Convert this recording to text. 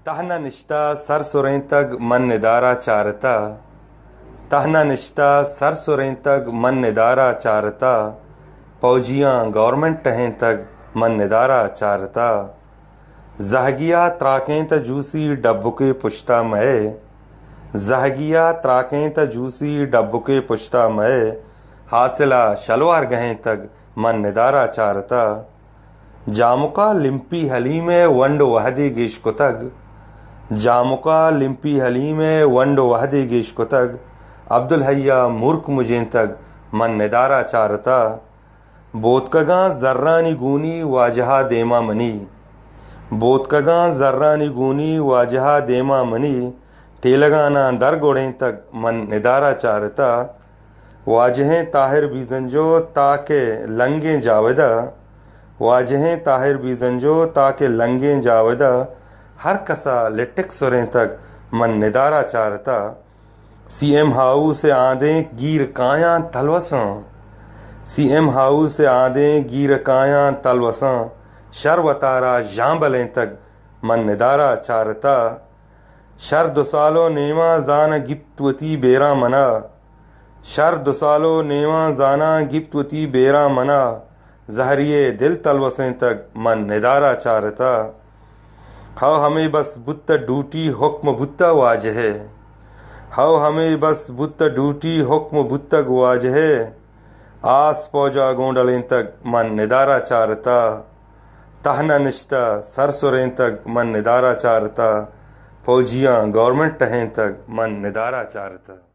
तहना निश्ता सर सुरें तक मन निदारा चारता। तहना निश्ता सर सुरें तक मन निदारा चारता। फौजियां गवर्नमेंट टहें तक मन निदारा चारता। जहगिया त्राकें त जूसी डब्बुके पुश्ता मए। जहगिया त्राकें त जूसी डब्बुके पुश्ता मए। हासिला शलवार गहें तक मन निदारा चारता। जामुका लिम्पी हली में वंड वहदे गिश कुतग। जामुका लिम्पी हली में वंड वहदे गिश कुतग। अब्दुल हैया मूर्ख मुझें तक मन निदारा चारता। बोतकगा जर्रानी गूनी वाजहा देमा मनी। बोतकगा जर्रानी गूनी वाजहा देमा मनी। टेलगाना दर गोड़ें तक मन निदारा चारता। वाजहें ताहिर बीजंजो ताके लंगे जावेदा। वाजहें ताहिर बीजंजो ताके लंगे जावेदा। हर कसा लिटिक सुरें तक मन निदारा चारता। सीएम हाउस से आदें गीर काया तलवसां। सीएम हाउस से आदें गीर काया तलवसां। शर्वतारा जांबलें तक मन निदारा चारता। शर दुसालो नेमा जाना गिप्तवती बेरा मना। शर दुसालो नेमा जाना गिप्तवती बेरा मना। जहरिए दिल तलवसें तक मन निदारा चारता। हाउ हमें बस बुत्त डूटी हुक्म बुत्ता वाजहे। हाउ हमें बस बुत्त डूटी हुक्म बुत्तग वाजहे। आस पौजा गोंडलें तक मन निदारा चारता। तहना निश्ता सर सुरें तक मन निदारा चारता। फौजियां गवर्नमेंट टहें तक मन निदारा चारता।